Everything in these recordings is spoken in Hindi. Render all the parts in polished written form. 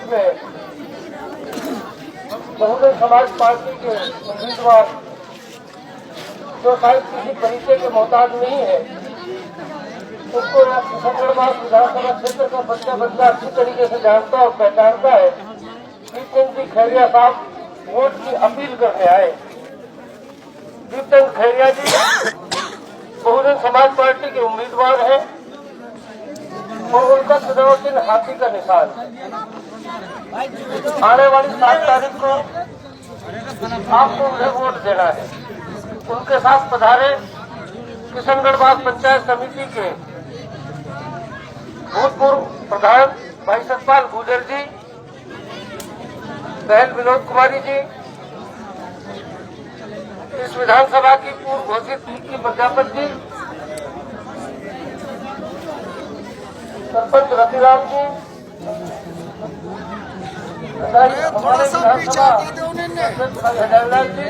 बीच में बहुजन समाज पार्टी के उम्मीदवार जो शायद किसी परिचय के मोहताज नहीं है, उसको किशनगढ़ विधानसभा क्षेत्र का बच्चा अच्छी तरीके से जानता और पहचानता है। दीपचंद जी खैरिया साहब वोट की अपील करने आए। दीपचंद खैरिया जी बहुजन समाज पार्टी के उम्मीदवार हैं और उनका चुनाव चिन्ह हाथी का निशान। आने वाली 7 तारीख को आपको उन्हें वोट देना है। उनके साथ पधारे किशनगढ़ पंचायत समिति के भूतपूर्व प्रधान भाई सतपाल गुर्जर जी, बहन विनोद कुमारी जी, इस विधानसभा की पूर्व घोषित की प्रजापत जी, सरपंच रतिराम जी, हमारे विधानसभा भाई हजारीलाल जी,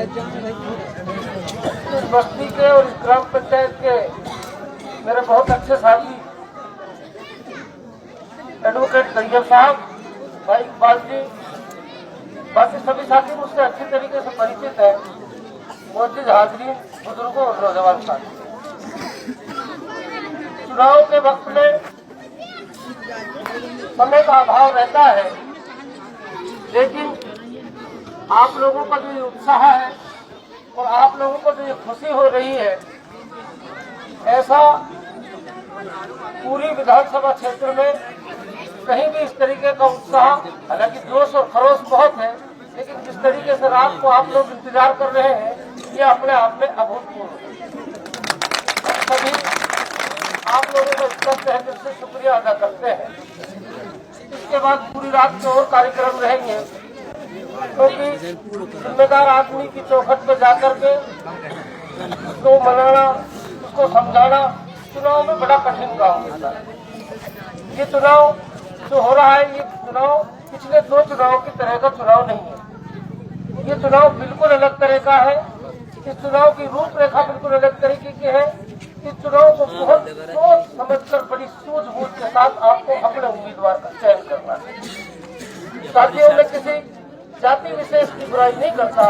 इस बस्ती के और इस ग्राम पंचायत के मेरे बहुत अच्छे साथी एडवोकेट तैयब साहब, भाई इकबाल जी, बाकी सभी साथी मुझसे अच्छी तरीके से परिचित है। मौजूद हाजिरीन, बुजुर्गों और नौजवान साथी, चुनाव के वक्त में समय का अभाव रहता है, लेकिन आप लोगों का जो ये उत्साह है और आप लोगों को जो ये खुशी हो रही है, ऐसा पूरी विधानसभा क्षेत्र में कहीं भी इस तरीके का उत्साह, हालांकि जोश और खरोश बहुत है, लेकिन जिस तरीके से रात को आप लोग इंतजार कर रहे हैं, ये अपने आप में अभूतपूर्व है। सभी आप लोगों को इसका तहे दिल से शुक्रिया अदा करते हैं। इसके बाद पूरी रात के और कार्यक्रम रहेंगे, क्योंकि जिम्मेदार आदमी की चौखट पर जाकर के उसको मनाना, उसको समझाना चुनाव में बड़ा कठिन काम होता है। ये चुनाव जो हो रहा है, ये चुनाव पिछले 2 चुनाव की तरह का चुनाव नहीं है। ये चुनाव बिल्कुल अलग तरह का है। इस चुनाव की रूपरेखा बिल्कुल अलग तरीके की है। इस चुनाव को बहुत सोच समझकर, बड़ी सूझबूझ के साथ आपको अपने उम्मीदवार का चयन करना है। साथियों, में किसी जाति विशेष की बुराई नहीं करता,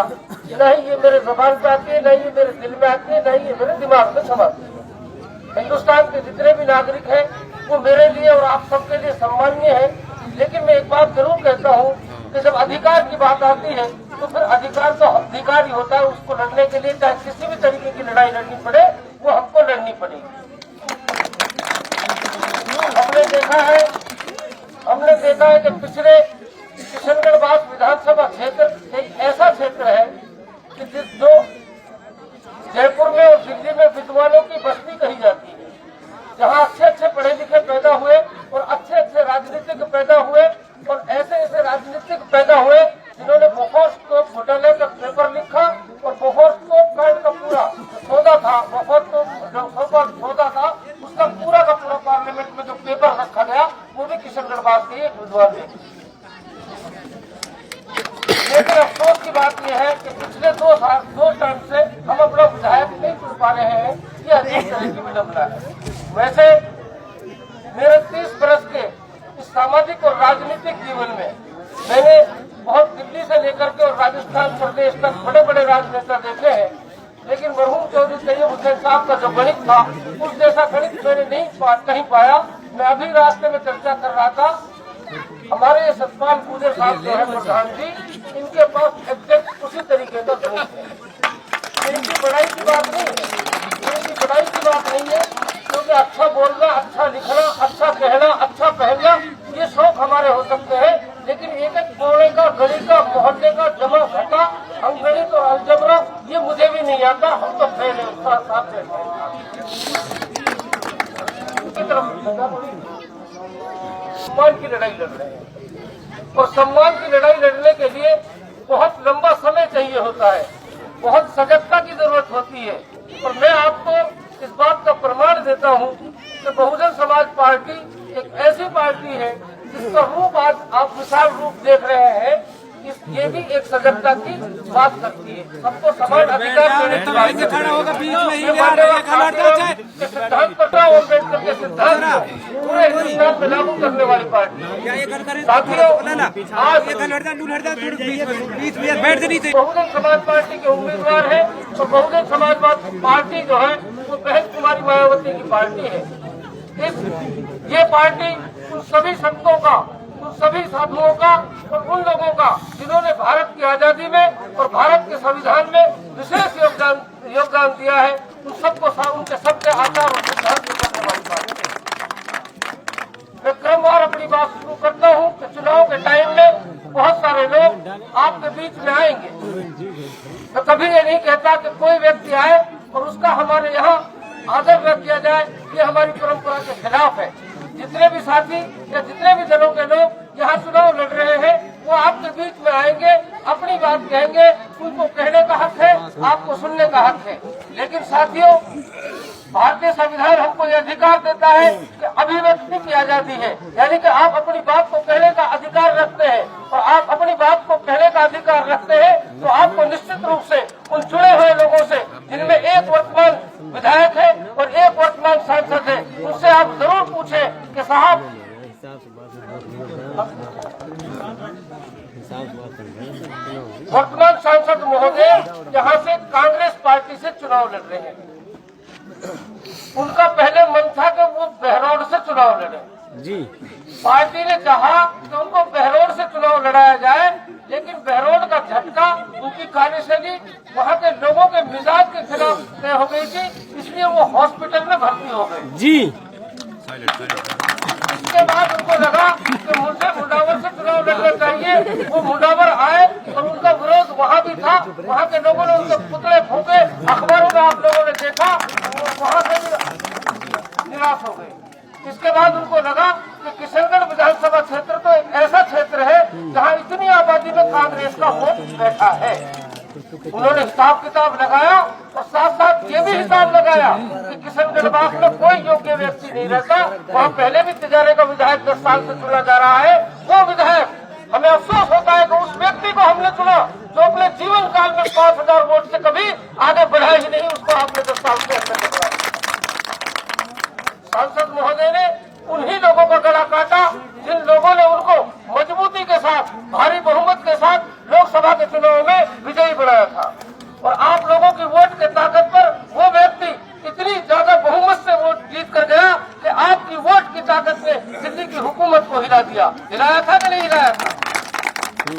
न ही ये मेरे जबान पे आती है, न ही ये मेरे दिल में आती है, न ही ये मेरे दिमाग में समाती है। हिंदुस्तान के जितने भी नागरिक हैं वो मेरे लिए और आप सबके लिए सम्मानीय है। लेकिन मैं एक बात जरूर कहता हूँ कि जब अधिकार की बात आती है तो फिर अधिकार तो अधिकार ही होता है। उसको लड़ने के लिए चाहे किसी भी तरीके की लड़ाई लड़नी पड़े, वो हमको लड़नी पड़ेगी। हमने देखा है कि पिछले किशनगढ़ विधानसभा क्षेत्र एक ऐसा क्षेत्र है कि जो जयपुर में और दिल्ली में विद्वानों की बस्ती कही जाती है, जहाँ अच्छे पढ़े लिखे पैदा हुए और अच्छे राजनीतिक पैदा हुए और ऐसे राजनीतिक पैदा हुए जिन्होंने बोफोर्स घोटाले का पेपर लिखा और बोफोर्स कांड का पूरा सौदा था, सौदा था, उसका पूरा का पूरा पार्लियामेंट में जो पेपर रखा गया वो भी किशनगढ़ के एक विद्वान ने। लेकिन अफसोस की बात यह है कि पिछले 2 टर्म से हम अपना विधायक नहीं चुन पा रहे हैं। ये अजीब तरह की विडंबना है। वैसे मेरे 30 बरस के इस सामाजिक और राजनीतिक जीवन में मैंने बहुत दिल्ली से लेकर के और राजस्थान प्रदेश तक बड़े राजनेता देखे हैं, लेकिन मरहूम चौधरी तैयब हुसैन साहब का जो गणित था, उस जैसा गणित मैंने नहीं पाया। मैं अभी रास्ते में चर्चा कर रहा था, हमारे सतपाल गुर्जर साहब जो है प्रधान जी, इनके पास एग्जैक्ट उसी तरीके का गणित है। इनकी बड़ाई की बात नहीं है, क्योंकि अच्छा बोलना, अच्छा लिखना, अच्छा कहना, अच्छा पहनना, ये शौक हमारे हो सकते हैं, लेकिन एक कोने का, गली का, मोहल्ले का जमा घटा, अंगणित और अलजबरा ये मुझे भी नहीं आता। हम तो पहले उत्साह साथ सम्मान की लड़ाई लड़ रहे हैं और सम्मान की लड़ाई लड़ने के लिए बहुत लंबा समय चाहिए होता है, बहुत सजगता की जरूरत होती है। और मैं आपको इस बात का प्रमाण देता हूँ कि बहुजन समाज पार्टी एक ऐसी पार्टी है जिसका रूप आज आप विशाल रूप देख रहे हैं। इस ये भी एक सजगता की बात करती है। सबको समान अधिकार देने की बात करती है। सिद्धांत पर अम्बेडकर के सिद्धांत को पूरे हिंदुस्तान में लागू करने वाली पार्टी। साथियों, आज बहुजन समाज पार्टी के उम्मीदवार है और बहुजन समाज पार्टी जो है वो बहन कुमारी मायावती की पार्टी है। ये पार्टी उन सभी संतों का, उन सभी साधुओं का और उन लोगों का जिन्होंने भारत की आजादी में और भारत के संविधान में विशेष योगदान दिया है, उन सबको उनके सबके आचार और सिद्धांत करने वाली पार्टी है। मैं क्रमवार अपनी बात शुरू करता हूँ कि चुनाव के टाइम में बहुत सारे लोग आपके बीच में आएंगे। मैं कभी ये नहीं कहता कि कोई व्यक्ति आए और उसका हमारे यहाँ आदर न किया जाए, ये हमारी परंपरा के खिलाफ है। जितने भी साथी या जितने भी दलों के लोग यहाँ चुनाव लड़ रहे हैं वो आपके बीच में आएंगे, अपनी बात कहेंगे, उनको कहने का हक है, आपको सुनने का हक है। लेकिन साथियों, भारतीय संविधान हमको ये अधिकार देता है कि अभिव्यक्ति की आजादी है, यानी कि आप अपनी बात को कहने का अधिकार रखते हैं और आप अपनी बात को कहने का अधिकार रखते हैं तो आपको निश्चित रूप से उन जुड़े हुए लोगों से, जिनमें एक वर्तमान विधायक है और एक वर्तमान सांसद है, उनसे आप जरूर पूछें कि साहब वर्तमान सांसद महोदय यहाँ से कांग्रेस पार्टी से चुनाव लड़ रहे हैं, उनका पहले मन था कि वो बहरौड़ से चुनाव लड़े जी। पार्टी ने चाहा कि उनको बहरौड़ से चुनाव लड़ाया जाए, लेकिन बहरौड़ का झटका उनकी कार्यशैली वहाँ के लोगों के मिजाज के खिलाफ तय हो गई थी, इसलिए वो हॉस्पिटल में भर्ती हो गए जी। इसके बाद उनको लगा कि मुझे मुंडावर से चुनाव लड़ना चाहिए। वो मुंडावर आए और उनका विरोध वहाँ भी था, वहाँ के लोगों ने उनके पुतले फूके, अखबारों में आप लोगों ने देखा, वहाँ से भी निराश हो गए। इसके बाद उनको लगा कि किशनगढ़ विधानसभा क्षेत्र तो एक ऐसा क्षेत्र है जहाँ इतनी आबादी में कांग्रेस का वोट बैठा है। उन्होंने हिसाब किताब लगाया और साथ साथ ये भी हिसाब लगाया कि किशनगढ़ बाग में कोई योग्य व्यक्ति नहीं रहता, वहाँ पहले भी तिजारे का विधायक 10 साल से चुना जा रहा है। वो विधायक, हमें अफसोस होता है कि उस व्यक्ति को हमने चुना जो अपने जीवन काल में 5000 वोट से कभी आगे बढ़ा ही नहीं, उसको आपने 10 साल के अंदर करवाया। सांसद महोदय ने उन्हीं लोगों का गला काटा जिन लोगों ने उनको मजबूती के साथ, भारी बहुमत के साथ लोकसभा के चुनाव में विजयी बनाया था। और आप लोगों की वोट के ताकत पर वो व्यक्ति इतनी ज्यादा बहुमत से वोट जीत कर गया कि आपकी वोट की ताकत ने दिल्ली की हुकूमत को हिला दिया। हिलाया था कि नहीं हिलाया था?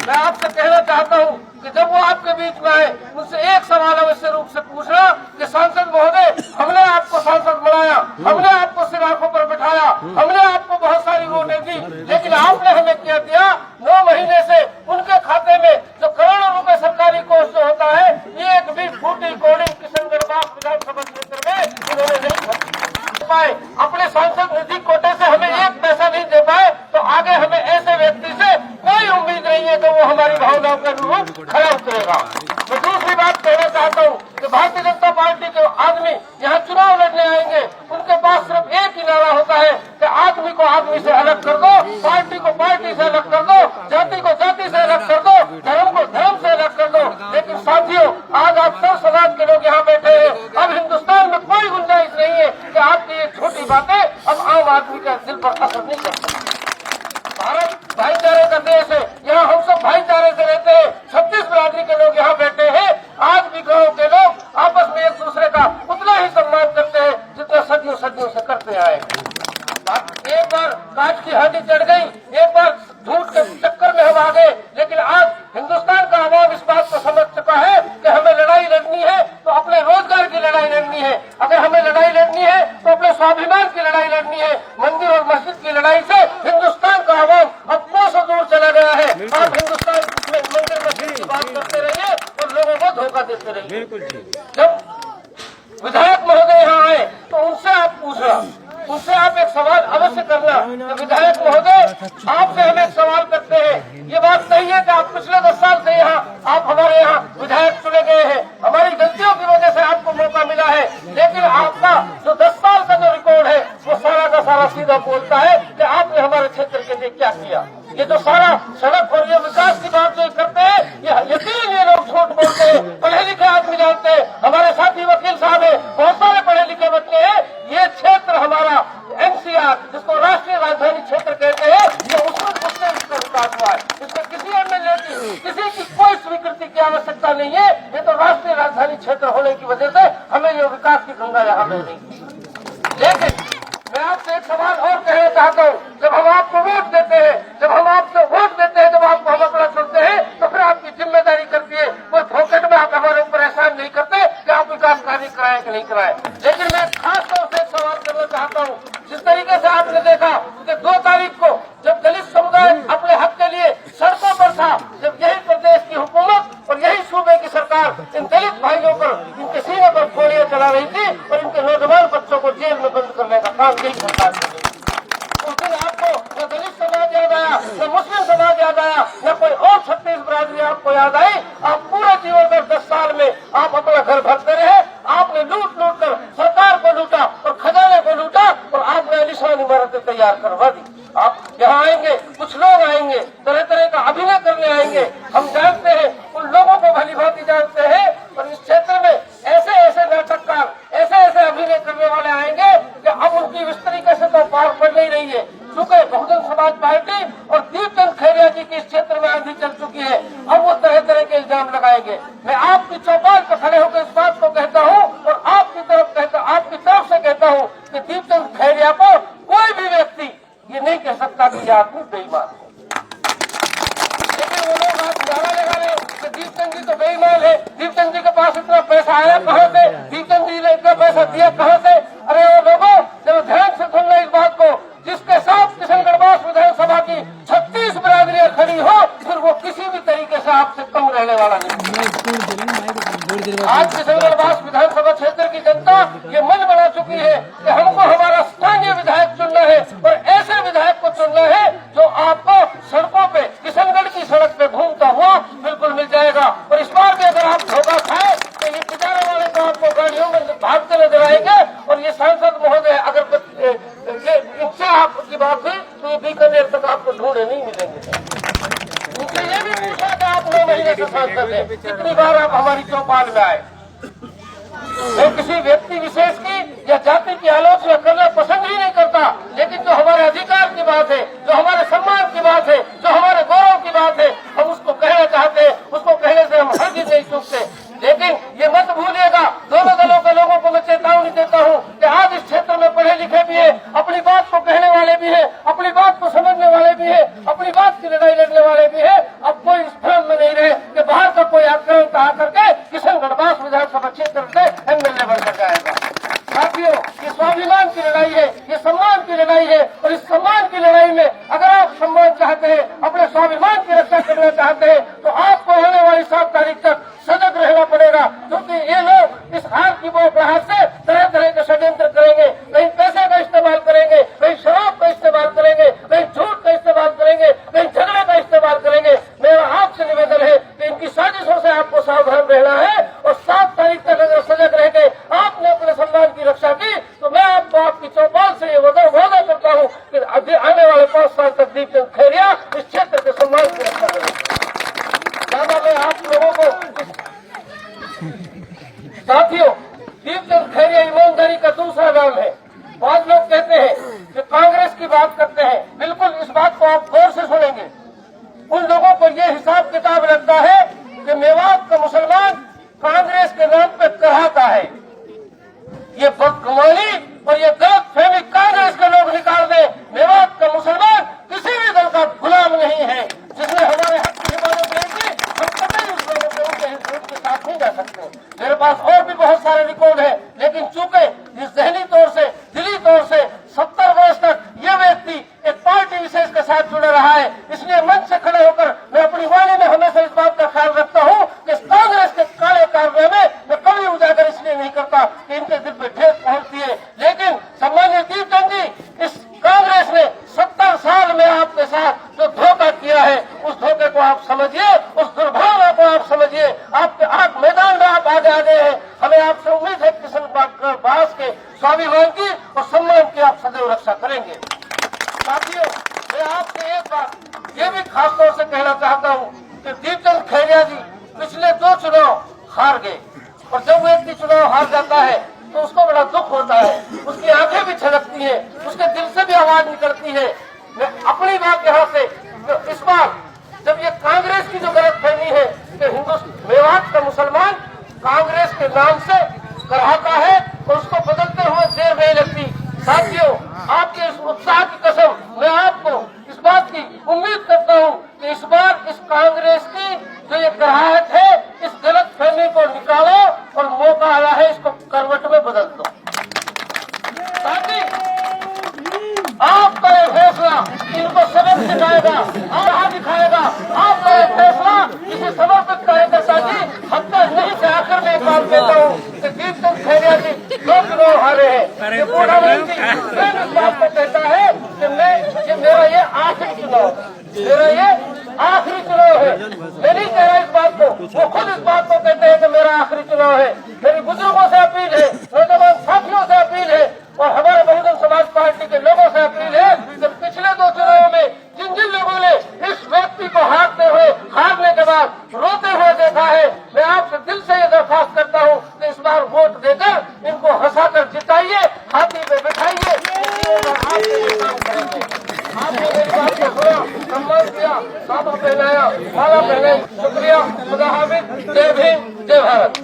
मैं आपसे कहना चाहता हूँ कि जब वो आपके बीच में आए, मुझसे एक सवाल अवश्य रूप से पूछना कि सांसद महोदय, हमने आपको सांसद बनाया, हमने आपको सिर आंखों पर बिठाया, हमने आपको बहुत सारी वोटें दी, लेकिन आपने हमें क्या दिया? 9 महीने से उनके खाते में जो करोड़ों रुपए सरकारी कोष जो होता है, एक भी फूटी कौड़ी किशनगढ़ बाग विधानसभा क्षेत्र में उन्होंने नहीं दे पाए। अपने सांसद निधि कोटे से हमें एक पैसा नहीं दे पाए, तो आगे हमें ऐसे व्यक्ति से कोई उम्मीद नहीं है कि वो हमारी भावनाओं के अनुरूप खड़ा उतरेगा। मैं दूसरी बात कहना चाहता हूँ कि भारतीय जनता पार्टी के आदमी यहाँ चुनाव लड़ने आएंगे, उनके पास सिर्फ एक ही नारा होता है कि आदमी को आदमी से अलग कर दो, पार्टी को पार्टी से अलग कर दो, जाति को जाति से अलग कर दो, धर्म को धर्म से अलग कर दो। लेकिन साथियों, आज आप सब समाज के लोग यहाँ बैठे हैं, अब हिंदुस्तान में कोई गुंजाइश नहीं है कि आपकी ये छोटी बातें अब आम आदमी के दिल पर असर नहीं कर सकती। भारत भाईचारे का देश है, यहाँ हम सब भाईचारे से रहते हैं। 36 बिरादरी के लोग यहाँ बैठे हैं। आज भी गाँव के लोग आपस में एक दूसरे का उतना ही सम्मान करते हैं जितना सदियों सदियों से करते आए। एक बार कांच की हांडी चढ़ गई, एक बार झूठ के चक्कर में हम आ गए, लेकिन आज हिंदुस्तान का आवाम इस बात को समझ चुका है कि हमें लड़ाई लड़नी है तो अपने रोजगार की लड़ाई लड़नी है। अगर हमें लड़ाई लड़नी है तो अपने स्वाभिमान की लड़ाई लड़नी है। मंदिर और मस्जिद की लड़ाई से हिंदुस्तान का आवाम अब 200 दूर चला गया है। आप हिंदुस्तान में मंदिर मस्जिद की बात करते रहिए और लोगों को धोखा देते रहिए। जब विधायक महोदय यहाँ आए तो उनसे आप पूछना, उनसे आप एक सवाल अवश्य करना कि विधायक महोदय, आपसे हम एक सवाल करते हैं। ये बात सही है कि आप पिछले 10 साल से आप हमारे यहाँ विधायक चुने गए हैं, हमारी गलतियों की वजह से आपको मौका मिला है, लेकिन आपका जो 10 साल का जो रिकॉर्ड है वो सारा का सारा सीधा बोलता है कि आपने हमारे क्षेत्र के लिए क्या किया। ये जो सारा सड़क और ये विकास की बात जो करते हैं, किसी की कोई स्वीकृति की आवश्यकता नहीं है। ये तो राष्ट्रीय राजधानी क्षेत्र होने की वजह से हमें ये विकास की गंगा यहाँ बह रही। लेकिन मैं आपसे एक सवाल और कहना चाहता हूँ, जब हम आपको वोट देते हैं, जब हम आपसे वोट देते हैं, जब आपको हम अपना चुनते हैं, तो फिर आपकी जिम्मेदारी करती है कोई फोकट में आप हमारे ऊपर एहसान नहीं करते कि आप विकास कार्य कराए कि नहीं कराए। लेकिन मैं खास तौर से एक सवाल करना चाहता हूँ, जिस तरीके से आपने देखा कि 2 तारीख को जब दलित समुदाय अपने हक के लिए सड़कों पर था, जब यही प्रदेश की हुकूमत और यही सूबे की सरकार इन दलित भाइयों पर, इनके सीने पर गोलियां चला रही थी और इनके नौजवान बच्चों को जेल में बंद करने का काम यही सरकार कर रही थी। उस दिन आपको न दलित समाज याद आया, न मुस्लिम समाज याद आया, न कोई और 36 बिरादरी आपको याद आई। आप पूरे जीवन में 10 साल में आप अपना घर भरते रहे। आपने लूट लूट कर सरकार को लूटा और खजाने को लूटा और आपने आलीशान इमारतें तैयार करवा दी। आप यहाँ आएंगे, कुछ लोग आएंगे, तरह तरह का अभिनय करने आएंगे। हम जानते हैं, उन लोगों को भली भांति जानते हैं, और इस क्षेत्र में ऐसे ऐसे नाटककार, ऐसे ऐसे अभिनय करने वाले आएंगे कि अब उनकी इस तरीके से तो पार पड़ नहीं रही है। चूंकि बहुजन समाज पार्टी और दीपचंद खैरिया जी की इस क्षेत्र में आंधी चल चुकी है, अब वो तरह तरह के इल्जाम लगाएंगे। मैं आपकी चौपाल पर खड़े होकर इस बात को कहता हूँ और आपकी तरफ से कहता हूँ कि दीपचंद खैरिया को कोई भी व्यक्ति ये नहीं कह सकता कि ये आदमी बेईमान है। लेकिन वो लोग आप नारा लगा रहे कि दीपचंद जी तो बेईमान है, दीपचंद जी के पास इतना पैसा आया कहाँ से, दीपचंद जी ने इतना पैसा दिया कहाँ से। अरे वो लोगों, जब ध्यान से सुनना इस बात को, जिसके साथ किशनगढ़ विधानसभा की 36 बिरादरियां खड़ी हो, फिर वो किसी भी तरीके से आपसे कम रहने वाला नहीं। आज किशनगढ़ विधानसभा क्षेत्र की जनता ये मन बना चुकी है कि हमको हमारा स्थानीय विधायक चुनना है और ऐसे विधायक को चुनना है जो आपको सड़कों पे, किशनगढ़ की सड़क पे घूमता हुआ बिल्कुल मिल जाएगा। और इस बार भी अगर आप धोखा खाए तो ये पिटारे वाले तो आपको गाड़ियों में भागते नजर आएंगे। और ये सांसद महोदय, अगर इनसे आपकी बात हुई तो ये बीकानेर तक आपको ढूंढे नहीं मिलेंगे। उनसे ये भी पूछा कि आप 9 महीने से सांसद है, कितनी बार आप हमारी चौपाल में आए। मैं किसी व्यक्ति विशेष की या जाति की आलोचना करना पसंद ही नहीं करता, लेकिन जो हमारे अधिकार की बात है, जो हमारे सम्मान की बात है, जो हमारे गौरव की बात है, हम उसको कहना चाहते हैं। उसको कहने से हम हरगिज़ नहीं चूकते। लेकिन ये मत भूलिएगा, दोनों दलों के लोगों को मैं चेतावनी देता हूँ कि आज इस क्षेत्र में पढ़े लिखे भी है, अपनी बात को कहने वाले भी है, अपनी बात को समझने वाले भी है, अपनी बात की लड़ाई लड़ने वाले भी है। अब कोई इस भ्रम में नहीं रहे कि बाहर का कोई आक्रांत आकर के किशनगढ़ विधानसभा क्षेत्र से एमएलए बनकर जाएगा। साथियों, ये स्वाभिमान की लड़ाई है, ये सम्मान की लड़ाई है। और इस सम्मान की लड़ाई में अगर आप सम्मान चाहते हैं, अपने स्वाभिमान की रक्षा करना चाहते हैं, तो आपको आने वाली 7 तारीख तक सजग रहना पड़ेगा। क्योंकि ये लोग इस हार की बौखलाहट से तरह तरह के षड्यंत्र करेंगे। कहीं पैसे का इस्तेमाल करेंगे, कहीं शराब का इस्तेमाल करेंगे, कहीं झूठ का इस्तेमाल करेंगे, कहीं झगड़े का इस्तेमाल करेंगे। मेरा आपसे निवेदन है कि इनकी साजिशों से आपको सावधान रहना है। और 7 तारीख तक अगर सजग रह के आपने अपने सम्मान की रक्षा की, तो मैं आपको आपकी चौपाल से ये वादा करता हूँ कि आने वाले 5 साल तक दीपचंद खैरिया इस क्षेत्र के सम्मान की रक्षा करेंगे। दादा, मैं आप लोगों को, साथियों, दीपचंद खैरिया ईमानदारी का दूसरा नाम है। बहुत लोग कहते हैं कि कांग्रेस की बात करते हैं, बिल्कुल इस बात को आप गौर से सुनेंगे। उन लोगों को ये हिसाब किताब लगता है कि मेवात का मुसलमान कांग्रेस के नाम पे कराता है। ये बदगुमानी और ये गलतफहमी कांग्रेस के लोग निकाल दें। मेवात का मुसलमान किसी भी दल का गुलाम नहीं है। जिसने हमारे हक की हिफाजत नहीं की, हम कभी उस लोगों के उनके साथ नहीं जा सकते। मेरे पास और भी बहुत सारे रिकॉर्ड है, लेकिन चूंकि इस जहनी तौर से, दिली तौर से 70 वर्ष तक ये व्यक्ति एक पार्टी विशेष के साथ जुड़ा रहा है, इसलिए मंच से खड़े होकर मैं अपनी वाणी में हमेशा इस बात का ख्याल रखता हूँ कि कांग्रेस के काले कारनामे मैं कभी उजागर इसलिए नहीं करता कि इनके दिल पे ठेस पहुंचती है। लेकिन सम्मानित दीपचंद जी, इस कांग्रेस ने 70 साल में आपके साथ जो धोखा किया है, उस धोखे को आप समझिए, उस दुर्भावना को आप समझिए। आपके आग मैदान में आप आगे आ गए हैं। हमें आपसे उम्मीद है किशनगढ़ के स्वाभिमान की और सम्मान की आप सदैव रक्षा करेंगे। साथियों, मैं आपसे एक बात ये भी खास तौर से कहना चाहता हूँ कि दीपचंद खैरिया जी पिछले 2 चुनाव हार गए। और जब व्यक्ति चुनाव हार जाता है तो उसको बड़ा दुख होता है, उसकी आंखें भी छलकती हैं, उसके दिल से भी आवाज निकलती है। मैं अपनी बात यहाँ से, इस बार जब ये कांग्रेस की जो गलतफहमी के नाम से कराहता है और उसको बदलते हुए देर नहीं लगती। साथियों, आपके इस उत्साह की कसम मैं आपको इस बात की उम्मीद करता हूँ कि इस बार इस कांग्रेस की जो ये कराहत है, इस गलत फहमी को निकालो और मौका आया है इसको करवट में बदल दो। साथी, आपका ये फैसला इनको सबक सिखाएगा, राह दिखाएगा। आपका ये फैसला किसी समर्पित कार्यकर्ता की हत्या नहीं से आखिर में बात कहता हूँ कि दीपचंद खैरिया जी 2 चुनाव हारे हैं। ये पूरा इस बात को कहता है कि मेरा ये आखिरी चुनाव है, मेरा ये आखिरी चुनाव है। मैं नहीं कह रहा इस बात को, वो खुद इस बात को कहते हैं कि मेरा आखिरी चुनाव है। मेरी बुजुर्गों से अपील है, नौजवान साथियों से अपील है और हमारे बहुजन समाज पार्टी के लोगों से अपील है कि पिछले 2 चुनावों में जिन जिन लोगों ने इस व्यक्ति को हारने के बाद रोते हुए देखा है, मैं आपसे दिल से ये दरख्वास्त करता हूँ कि इस बार वोट देकर इनको हंसाकर जिताइए, हाथी पे बैठाइए। आपने मेरी बात को सुना, सम्मान किया, सादा पहनाया, माला पहनाई। शुक्रिया। खुदा हाफिज। जय भीम, जय भारत।